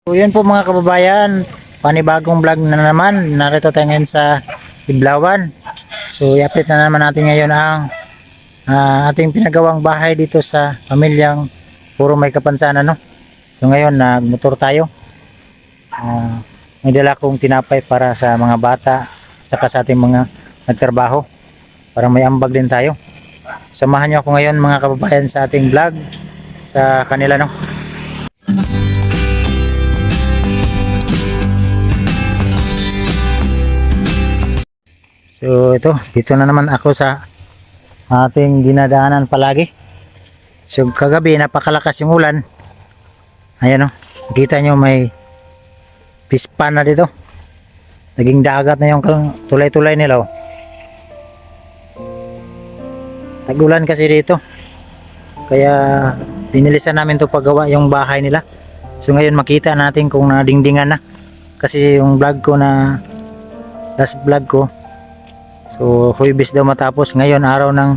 So yun po mga kababayan, panibagong vlog na naman. Narito tayo ngayon sa Iblawan. So i-update na naman natin ngayon ang ating pinagawang bahay dito sa pamilyang Puro May Kapansanan, no? So ngayon nagmotor tayo. May dala kong tinapay para sa mga bata saka sa ating mga nagtrabaho para may ambag din tayo. Samahan niyo ako ngayon mga kababayan sa ating vlog sa kanila, no? So dito na naman ako sa ating dinadaanan palagi. So kagabi napakalakas yung ulan. Ayan, oh, kita nyo may pispan na dito. Naging dagat na yung tulay-tulay nila, oh. Tag-ulan kasi dito. Kaya pinilisan namin to paggawa yung bahay nila. So ngayon makita natin kung nadingdingan na. Kasi yung vlog ko na last vlog ko, so Huwebes daw matapos. Ngayon araw ng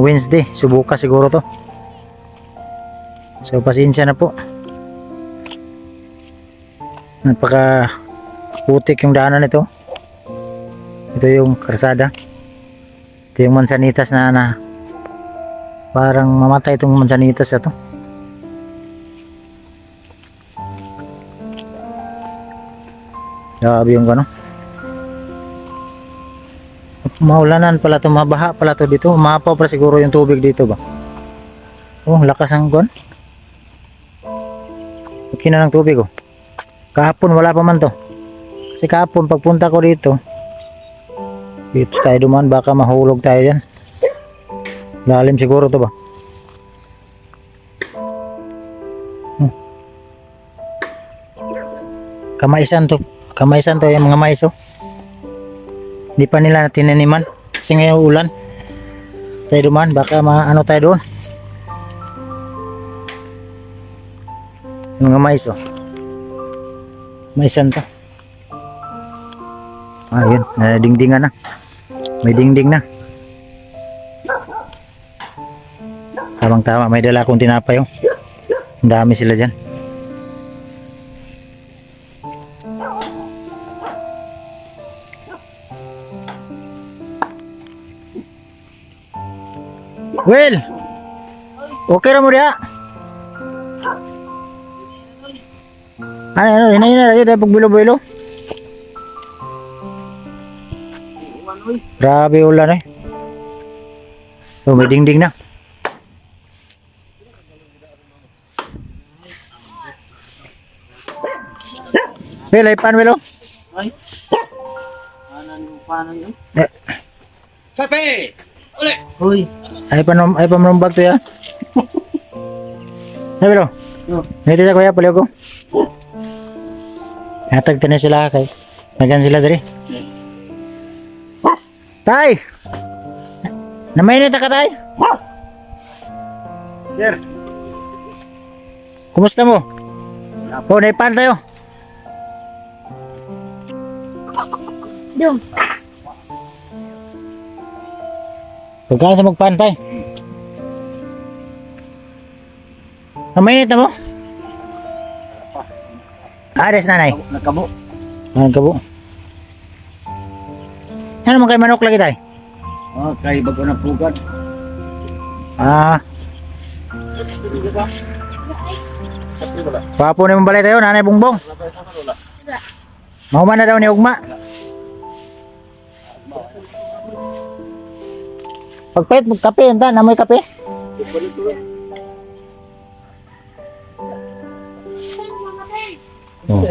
Wednesday, subukan siguro to. So pasensya na po. Napaka putik yung daanan nito. Ito yung karsada. Ito yung mansanitas na parang mamatay itong mansanitas na to. Grabe yung gano. Maulanan pala to, mabaha pala to dito. Umapaw pa siguro yung tubig dito ba. Oh, lakas ang gon. Okay na ng tubig, oh. Kahapon wala pa man to. Kasi kahapon pagpunta ko dito tayo dumaan, baka mahulog tayo dyan. Lalim siguro to ba. Kamaisan to yung mga mais, oh. Hindi pa nila tinaniman kasi ngayon ulan. Tayo dumaan, baka maano tayo doon. Yung mga mais, oh. Maisan to. Ayun, nadingdingan na. May dingding na. Tamang-tama, may dala akong tinapay, oh. Ang dami sila dyan. Well, okay ra mo dia. Ano, hina-hina lagi tayo pagbilo-bilo. Grabe ulan, eh. So, may dingding na. Well, ipan, Will, oh. Ay. Paano yun? Sapi! Uli! Uy. Ay pamrumbag to ya. Ay, Will, oh. Nito sa kuya, paliw ko. Natag na sila kay. Nagan sila dari. Tay! Namainit ka, tay? Sir! Kumusta mo? Oh, naipan tayo. Dum. Pagkaan sa magpantay. Namainit na mo? Ares nanay. Nagkabo. Nagkabo. Ano man kay manok lagi tay? Oh, kay bago na pugad. Papo na yung balay tayo, nanay Bungbong. Mahuman na daw ni Ugma. Pagpalit magkape, enta, namoy kape. Oh.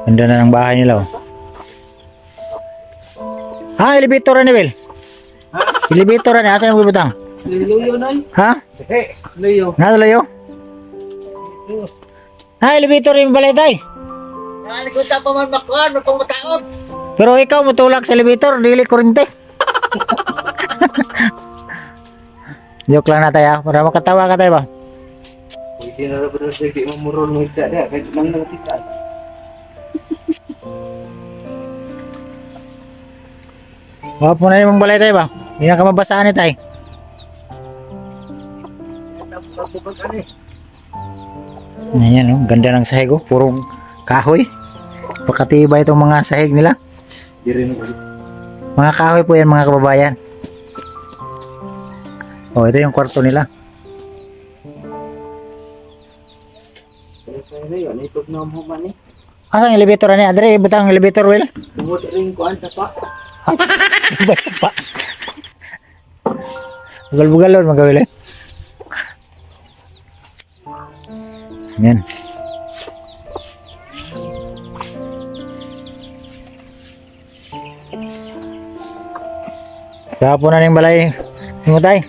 Ganda na ng bahay nila, oh. Elevator ni Will. Elevator ni, asan yung bubutang? Luyo na eh. Ha? Luyo. Nadalayo? Elevator yung balay tay. Nalikod na pa man makuhan, magpamataon. Pero ikaw matulak sa elevator, dili kurente. Joke lang na tayo, para makatawa ka tayo ba? Pwede na rin ba sige mamurol mo ita dia, kahit lang nakita. Wap mo na yung balay tayo ba? Hindi na ka mabasaan ni tayo. Tapos ani. Ayan, oh, ganda ng sahig, oh. Purong kahoy. Pakatibay itong mga sahig nila. Di rin ako. Mga kahoy po yan, mga kababayan. Oh, ito yung kwarto nila. Pero sa yun, itog na mo man eh. Asa ang elevator ni Adre? Butang ang elevator, Will. Bumot rin ko sa pa. Basta pa. Bugal-bugalon, mga Will. Yan. Kahapon na ning balay. Ingutay.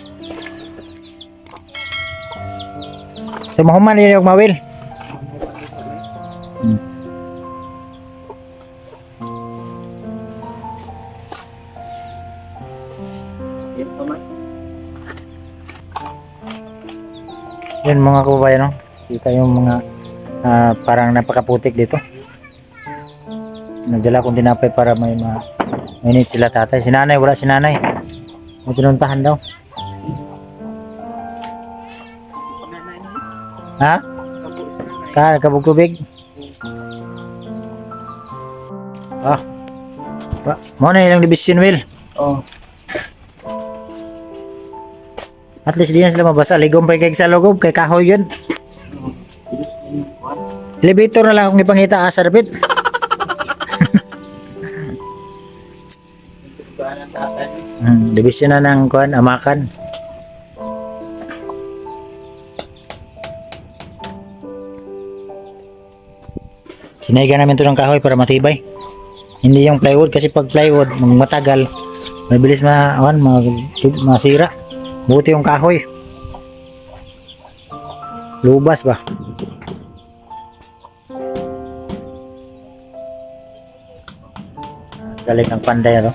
Sa mahuman yun yung mawil. Yan pa man. Yan mga kababayan, no? Kita yung mga parang napakaputik dito. Nagdala kong tinapay para may mainit sila tatay. Si nanay, wala si nanay. May pinuntahan daw. Ha? Kabog tubig? Ah. Mo na ilang division, Will. Oh. At least di na sila mabasa. Ligom pa kay sa logob, kay kahoy yun. Elevator na lang akong ipangita sa dapit. Division na ng kuan, amakan. Sinaiga namin ito ng kahoy para matibay. Hindi yung plywood kasi pag plywood, matagal, mabilis masira. Buti yung kahoy. Lubas ba? Galing ng panday na to.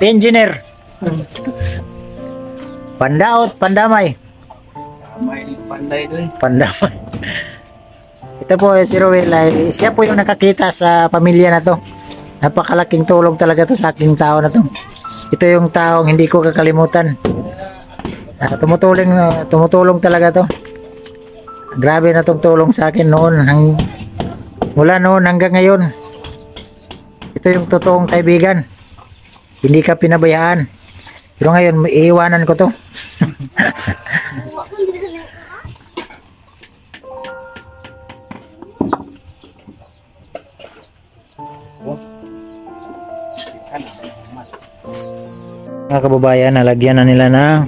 Engineer! Pandaot, pandamay. May panday doon. Pandamay. Ito po si Rowell, siya po yung nakakita sa pamilya na to. Napakalaking tulong talaga to sa aking tao na to. Ito yung taong hindi ko kakalimutan. Tumutulong talaga to. Grabe na tong tulong sa akin noon. Mula noon hanggang ngayon. Ito yung totoong kaibigan. Hindi ka pinabayaan. Pero ngayon, iiwanan ko to. Mga kababayan, nalagyan na nila ng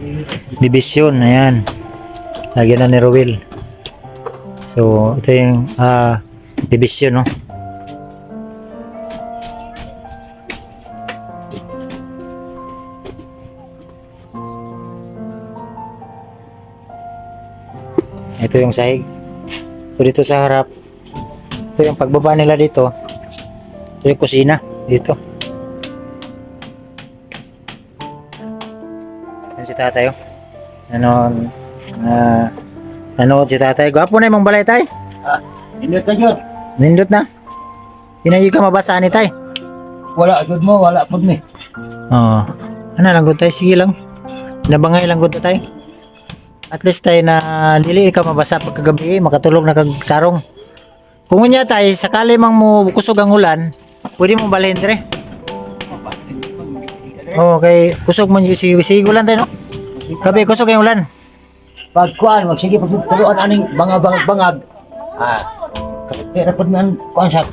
division. Ayan. Lagyan na ni Rowell. So, ito yung division, no? Ito yung sahig. So dito sa harap, ito yung pagbaba nila dito. Ito yung kusina dito. Yan si tatay, oh. Nanood si tatay. Gwapo na yung balay, tay. Indot ka jud. Nindot na. Hindi ka mabasa ni tay. Wala jud mo, wala pud ni. Oo. Ano lang gud tay, sige lang. Nabangay lang gud tay. At least tayo na dili ka mabasa pagkagabi, makatulog na kagtarong. Kung unya tayo, sakali mang mo kusog ang ulan, pwede mo balhin dire. Okay, kusog mo yung sigo lang tayo, no? Gabi, kusog ang ulan. Pagkuan, magsige pagtuluan aning bangag-bangag. Kaya pud man kuan sa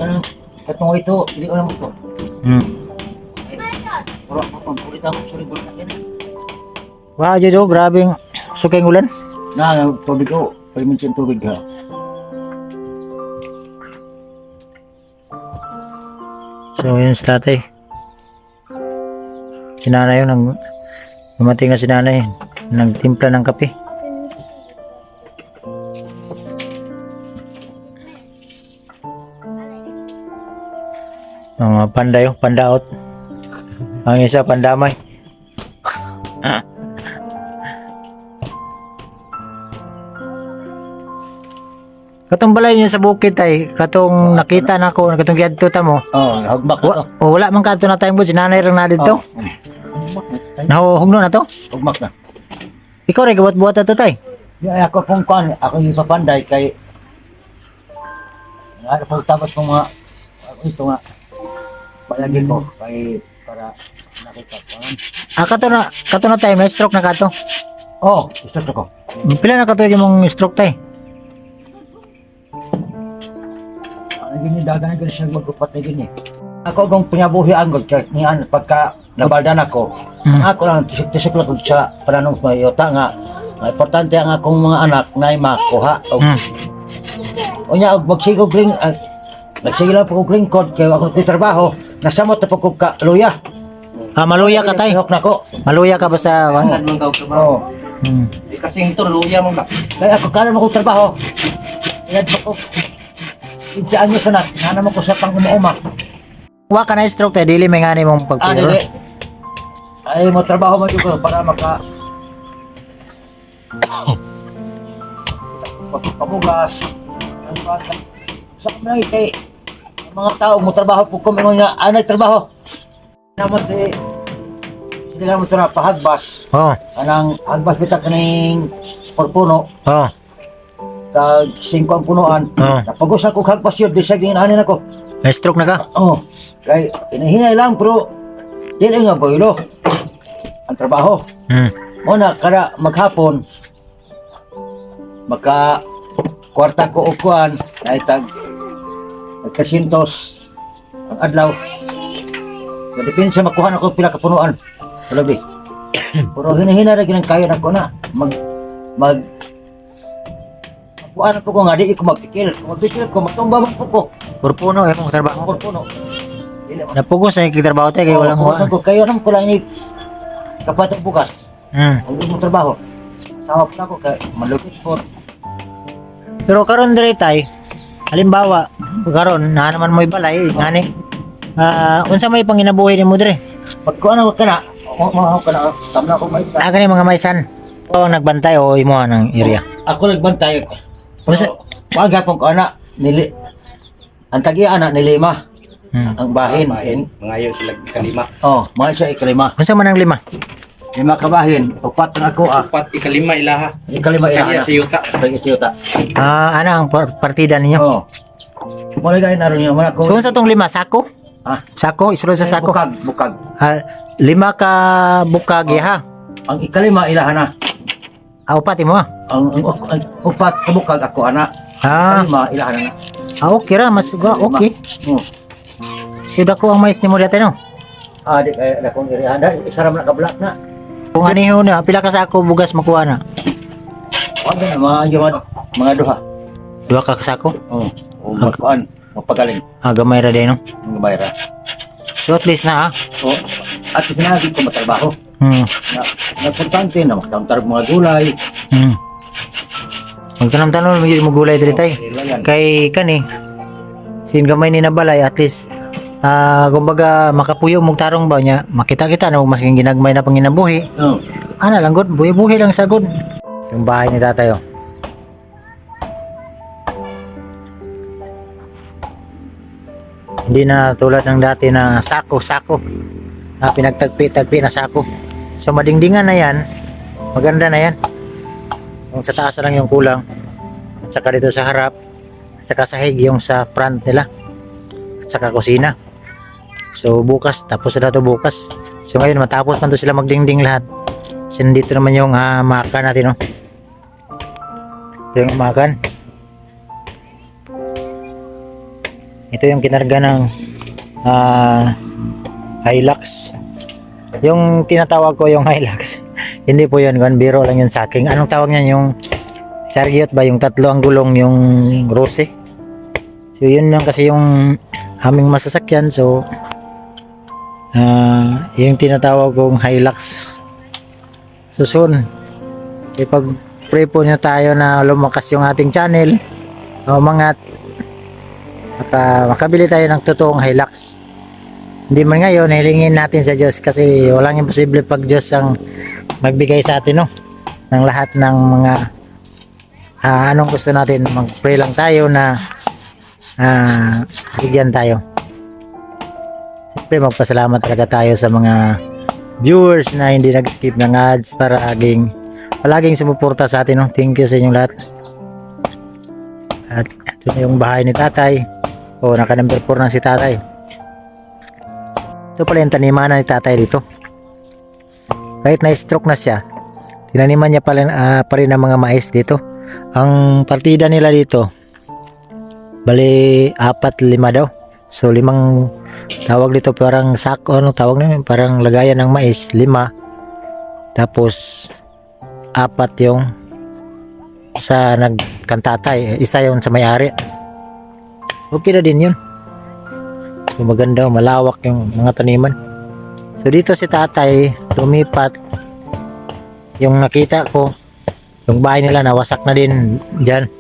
katong ito, dili ko na mo to. Pero ako pagkulit ako, sorry ko na yan. Wow, Jojo, grabing kusog ang ulan. Tubig ko, palimintin tubig ha. So, yun si tatay. Si nanay yun, dumating na si nanay, nagtimpla ng kape. Mga panday, pandaot. Ang isa, pandamay. Katong balay niya sa bukid tay, katong nakita na ko, katong giadto ta mo. Hagbak na to. Wala man kadto na tayong bud, si nanay ra na dito. Nahuhugno na to. Hagbak na. Ikaw rin, gabot-buhat na to tay. Ako pong kuan, ako yung papanday kay Ano po tapos kung mga ito nga palagi ko kay para nakita ko. Kato na tayo, may stroke na kato. Oh, gusto ko. Pila na kato yung mong stroke tayo? Ano gini dagan gani siya magupat na gini. Ako kung pinabuhi ang god kay niyan pagka nabaldan ako. Ako lang tisik lang sa pananong mayota nga importante ang akong mga anak na makuha. Unya og magsigog ring nagsige lang po ko ring code kay ako sa trabaho nasamot na po ko ka luya. Maluya ka tayo. Hok nako. Maluya ka ba sa Kanan mong daw Oh. trabaho. Kasi ito, luya mong ka. Kaya ako karon ako trabaho. Iyad pa ko. Hindi anyo sana naman ko sa pang-uma. wa ka na stroke tayo, dili may ngani mong pagpiro. Dili. Ay mo trabaho mo ko para maka pamugas. Sa mga kay mga tao mo trabaho po ko mingon nga anay trabaho. Namot sila mo tra pahagbas. Oh, Anang hagbas bita kaning porpuno. oh. Tag 5 ang punuan. Napagos ako hagbas yun bisag din anin ako. May stroke na ka? Oh, kay hinahinay lang pero dili nga boylo. Ang trabaho. Mo na kada maghapon maka kwarta ko ukuan ay tag nagkasintos ang adlaw. Depende sa makuha na ko pila ka punuan. Labi. Pero hinahina ra ginang kayo nako na mag kuan po ko nga di ko magpikil. Kung magpikil ko matumba man po ko. Purpuno eh mong trabaho. Por puno. Napugos sa trabaho tayo kay walang kuha. Ko kayo nam ko lang ni kapat ang bukas. Ang mo trabaho. Tawag na ko kay malupit po. Pero karon dire tay, halimbawa, karon na naman mo'y balay ngani. Unsa may panginabuhi nimo dire? Pag kuan ako kana, mo kana tamna ko may. Aga ni mga maisan. O nagbantay o imo ng area. Ako nagbantay. Unsa? Paghapon ko ana nili ang tagiya ana ni lima. Ang bahin. Mangayo sila kalima. Oh, mga siya ikalima. Unsa man ang lima? Lima ka bahin, upat na ako ah. Pat ikalima ilaha. Ikalima Kaya ilaha. si Yuta. Lagi si Yuta. Ano ang partida ninyo? Oh. Mo lagay na ron niya mana ko. So unsa tong lima sako? Ah, Sako, isulod sa sako. bukag. Lima ka bukag ha. Ang ikalima ilaha na. Upat mo. Ang upat ka bukag ako ana. Ikalima ilaha na. Okay ra, mas okay. Oh. Sudah ko ang mais nimo dati no. Di kaya na kong irihan na isa ra man ka black na. Kung aniho na, pila ka sako bugas makuha na? Ano na mga duha. Dua ka sako? Oh. O magkuan, magpagaling. Gamay ra din no. Ang bayra. So at least na Oh. At sinabi ko matrabaho. Hmm. Importante na magtantar mga gulay. Magtanong-tanong mo gulay diri tay. Kay kani sin gamay ni nabalay at least kumbaga makapuyo mong tarong ba niya makita-kita na mas ginagmay na panginabuhi. Oh. Ana lang gud buhi-buhi lang sagod. Yung bahay ni tatay oh. Hindi na tulad ng dati na sako-sako. Pinagtagpi-tagpi na sako. So madingdingan na yan. Maganda na yan. Yung sa taas lang yung kulang. At saka dito sa harap. At saka sahig yung sa front nila. At saka kusina. So bukas, tapos na to bukas. So ngayon matapos man to sila magdingding lahat. So nandito naman yung makan natin no. Ito yung makan. Ito yung kinarga ng Hilux. Yung tinatawag ko yung Hilux. Hindi po yun, biro lang yun sa akin. Anong tawag niyan? Yung chariot ba? Yung tatlo ang gulong, yung Rose. So yun lang kasi yung aming masasakyan. So yung tinatawag kong Hilux. So soon, ipag pray po nyo tayo na lumakas yung ating channel. Umangat. Makabili tayo ng totoong Hilux. Hindi man ngayon, hilingin natin sa Diyos kasi walang imposible pag Diyos ang magbigay sa atin no, ng lahat ng mga anong gusto natin. Mag-pray lang tayo na bigyan tayo. Siyempre magpasalamat talaga tayo sa mga viewers na hindi nag-skip ng ads para palaging sumuporta sa atin no. Thank you sa inyong lahat. At ito na yung bahay ni tatay. O, naka number 4 na si tatay. Ito pala yung taniman ni tatay dito. Kahit na-stroke na siya, tinaniman niya pa rin ang mga mais dito. Ang partida nila dito, bali 4-5 daw. So 5 tawag dito, parang sako, ano tawag nito, parang lagayan ng mais, 5. Tapos 4 yung sa nagkantatay, isa yung sa may-ari. Okay na din yun. So maganda, malawak yung mga taniman. So dito si tatay lumipat. Yung nakita ko, yung bahay nila nawasak na din dyan.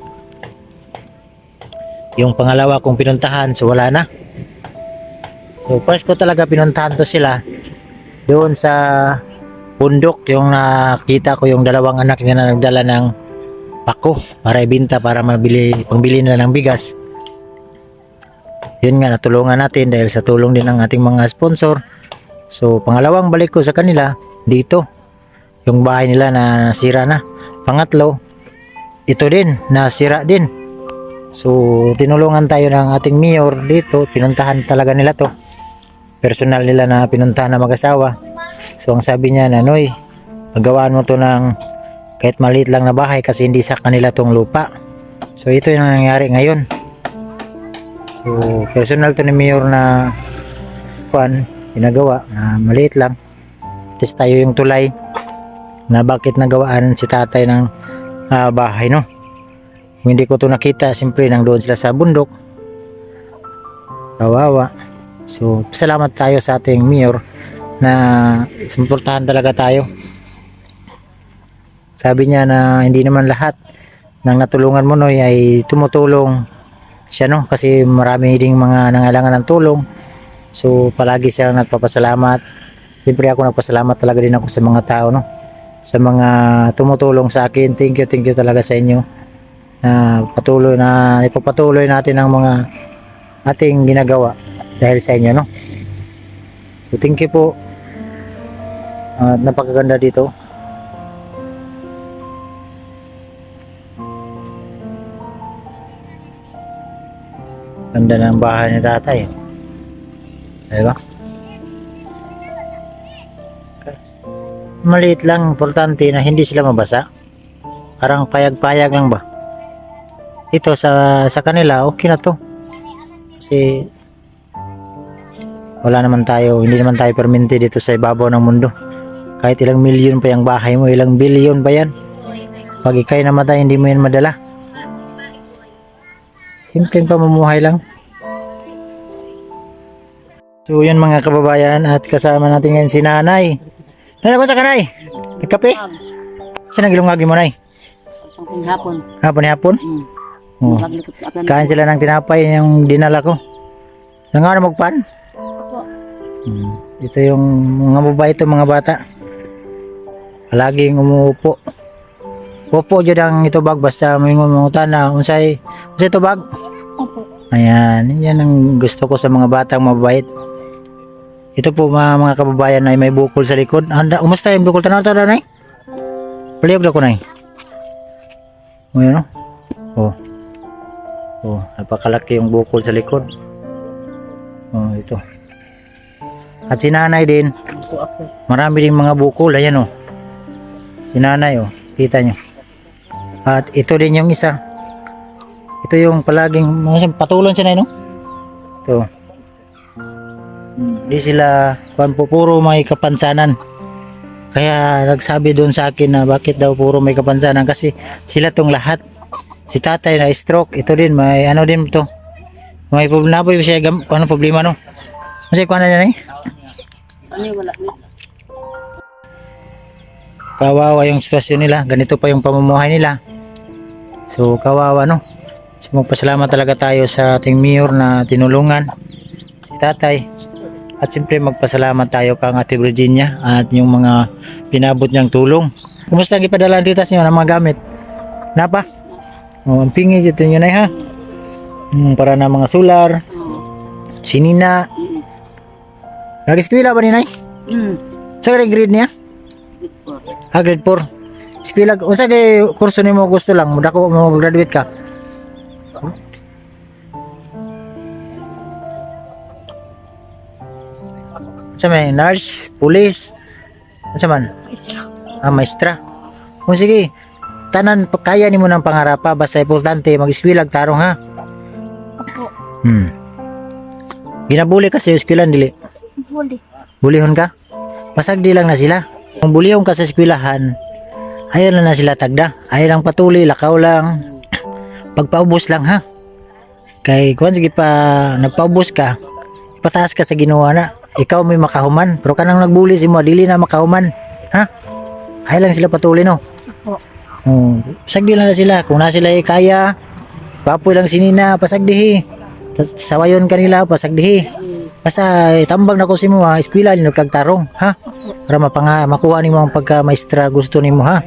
Yung pangalawa kong pinuntahan, so wala na. So first ko talaga pinuntahan to sila doon sa bundok. Yung nakita ko yung dalawang anak niya na nagdala ng pako para ibenta, para pangbili nila ng bigas. Yun nga, natulungan natin dahil sa tulong din ng ating mga sponsor. So pangalawang balik ko sa kanila dito, yung bahay nila na nasira na. Pangatlo, ito din nasira din. So tinulungan tayo ng ating mayor dito, pinuntahan talaga nila to, personal nila na pinuntahan na mag-asawa. So ang sabi niya, Nanoy, magawaan mo to ng kahit maliit lang na bahay kasi hindi sa kanila tong lupa. So ito yung nangyari ngayon. So personal to ni mayor na ginagawa na maliit lang. Test tayo yung tulay na bakit nagawaan si tatay ng bahay, no? Kung hindi ko to nakita, siyempre nang doon sila sa bundok, kawawa. So salamat tayo sa ating mayor na suportahan talaga tayo. Sabi niya na hindi naman lahat ng natulungan mo, Noy, ay tumutulong siya, no? Kasi marami ding mga nangailangan ng tulong. So palagi siyang nagpapasalamat. Siyempre ako nagpasalamat talaga din ako sa mga tao, no? Sa mga tumutulong sa akin. Thank you talaga sa inyo. Patuloy na ipapatuloy natin ang mga ating ginagawa dahil sa inyo, no? So thank you po. Napakaganda dito. Ganda ng bahay ni tatay. Diba? Maliit lang, importante na hindi sila mabasa. Parang payag-payag lang ba? Ito sa kanila, okay na to. Kasi wala naman tayo, hindi naman tayo permente dito sa ibabaw ng mundo. Kahit ilang milyon pa yung bahay mo, ilang bilyon pa yan. Pag ikay namatay, hindi mo yan madala. Simpleng pamumuhay lang. So yun mga kababayan, at kasama natin ngayon si nanay. Nanay, kung sa kanay? Nagkape? Saan nagilungagi mo, nay? Hapon. Hapon? Oh. Maglikot sa akin. Kain sila ng tinapay yung dinala ko. Nga na magpan? Ito yung mga babae, ito mga bata. Palaging umuupo. Upo dyan ang itubag basta may ngumungutan na unsay itubag. Opo. Ayan, yan ang gusto ko sa mga batang mabait. Ito po mga kababayan ay may bukol sa likod. Anda, umusta yung bukol? Tanaw ta na, nay? Paliyog na ko, nay. O yan, o. Oh, napakalaki yung bukol sa likod. Oh, ito. At si nanay din, marami din mga bukol. Ayan, o. Si nanay, o. Kita nyo. At ito din yung isa. Ito yung palaging patulon siya, no? Ito. Hindi sila puro may kapansanan. Kaya nagsabi doon sa akin na bakit daw puro may kapansanan, kasi sila tong lahat. Si tatay na stroke, ito din may ano din to. May problema po siya, ano problema, no? Kasi kuha na niya, eh? Ano yung wala na? Kawawa yung sitwasyon nila, ganito pa yung pamumuhay nila. So kawawa, no? So, magpasalamat talaga tayo sa ating mayor na tinulungan si tatay. At siyempre magpasalamat tayo kang Ate Virginia at yung mga pinabot niyang tulong. Kumusta ang ipadala dito sa inyo ng mga gamit? Napa? Oh, ang pingi dito nyo na, ha? Para na mga solar, sinina. Nag-eskwela ba ni Nay? Sa grade niya? Grade 4. Eskwela, unsa kay kurso nimo gusto lang, mudako mo graduate ka? Sa may nurse, police, sa man? Maestra. O sige, tanan kaya nimo ng pangarapa basta importante mag-eskwela tarong ha. Opo. Ginabuli ka sa eskwelahan dili. Huli. Bulihon ka? Pasagdi lang na sila. Kung bulihon ka sa eskwelahan, ayaw na sila tagda. Ayaw lang patuloy, lakaw lang. Pagpaubos lang ha. Kay kung sige pa nagpaubos ka, pataas ka sa ginawa na. Ikaw may makahuman. Pero kanang nagbuli si mo, dili na makahuman. Ha? Ayaw lang sila patuloy no. Pasagdi lang na sila. Kung na sila kaya, papoy lang sinina, pasagdihi. Sawayon kanila, pasagdihi. Basta tambag na ko si mo ha, eskwela ni nagkagtarong ha. Para makuha nimo ang pagka maestra gusto nimo ha.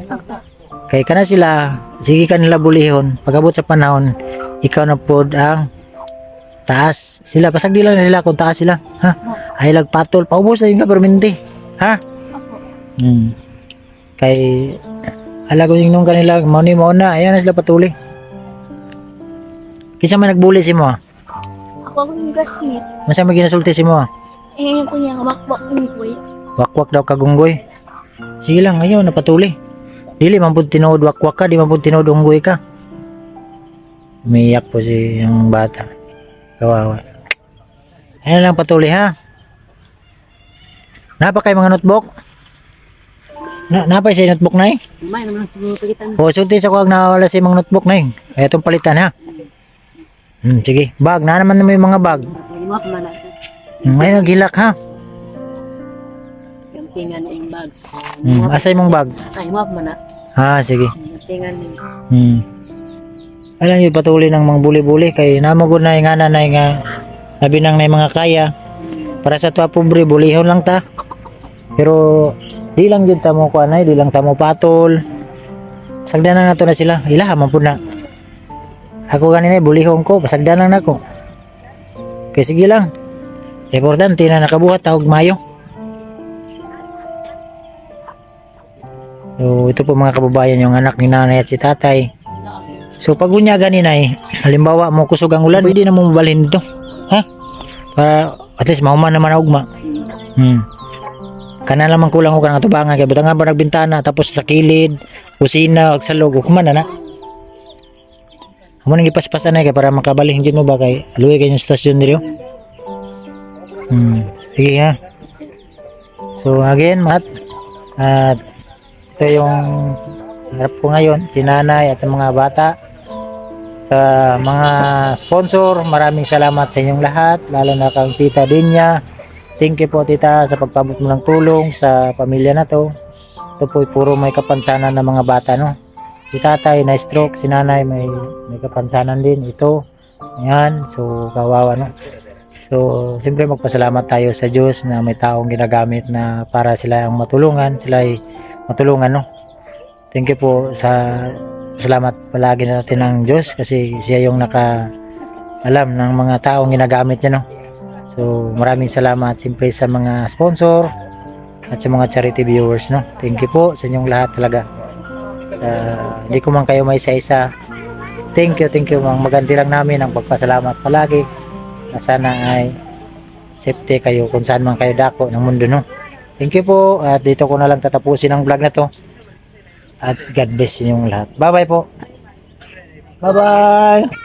Kay kana sila, sige kanila bulihon. Pagabot sa panahon, ikaw na pod ang taas. Sila pasagdi lang na sila kung taas sila ha. Ay patol, paubos na yung permente ha. Kay ala ko yung nung kanila mao ni mo na, ayan na sila patuloy. Kinsa man nagbuli si mo ha? Ako ang classmate. Masa may ginasulti si mo ha? Ko niya makbak ni boy. Wakwak daw kagunggoy. Sige lang, ayaw, napatuloy. Dili man pud tinuod wakwak ka, di man pud tinuod unggoy ka. Umiyak po si yung bata. Kawawa. Ayan lang patuloy ha. Napa kay mga notebook? Napay sa notebook na eh? May naman siguro pagitan. O, sulti sa kuwag nawawala sa mga notebook na eh. Itong palitan ha. Sige, bag. Na naman yung mga bag. Hindi mo pa man. May naghilak ha. Yung tingan yung bag. Asay mong bag? Ay mo pa man. Sige. Yung tingan yung Alam niyo patuloy ng mga buli-buli kay namagod na yung ana na nga nabinang na yung mga kaya. Para sa tuwa pobre, bulihon lang ta. Pero di lang yun tamo ko anay, di lang tamo patol. Sagdanan na to na sila. Ilaha man po na. Ako ganina bulihon ko, pasagdanan na ko. Kaya sige lang. Importante na nakabuhat tawag mayo. So ito po mga kababayan yung anak ni nanay at si tatay. So pag unya ganina halimbawa mo kusog ang ulan, pwede na mo mabalhin dito. Ha? Para at least mahuman naman na ugma. Kana lamang kulang ko kanang tubangan kay butang nga ba nagbintana tapos sa kilid, kusina, ag salog, kuman na. Amo nang ipaspasan na kay para makabalhin gyud mo ba kay luwi kay yung stasyon diri. Sige ha. So again, at ito yung harap ko ngayon, si nanay at ang mga bata. Sa mga sponsor, maraming salamat sa inyong lahat, lalo na kang tita Dinya. Thank you po tita sa pagpabot mo ng tulong sa pamilya na to. Ito po puro may kapansanan ng mga bata no. Si tatay na stroke, si nanay may kapansanan din ito. Ayan, so kawawa no. So siyempre magpasalamat tayo sa Diyos na may taong ginagamit na para sila ang matulungan, sila ay matulungan no. Thank you po sa salamat palagi natin ng Diyos kasi siya yung alam ng mga taong ginagamit niya no. So maraming salamat siyempre sa mga sponsor at sa mga charity viewers no. Thank you po sa inyong lahat talaga. Hindi ko man kayo may isa-isa. Thank you maganti lang namin ang pagpasalamat palagi na sana ay safety kayo kung saan man kayo dako ng mundo no. Thank you po at dito ko na lang tatapusin ang vlog na to. At God bless inyong lahat. Bye bye po. Bye bye.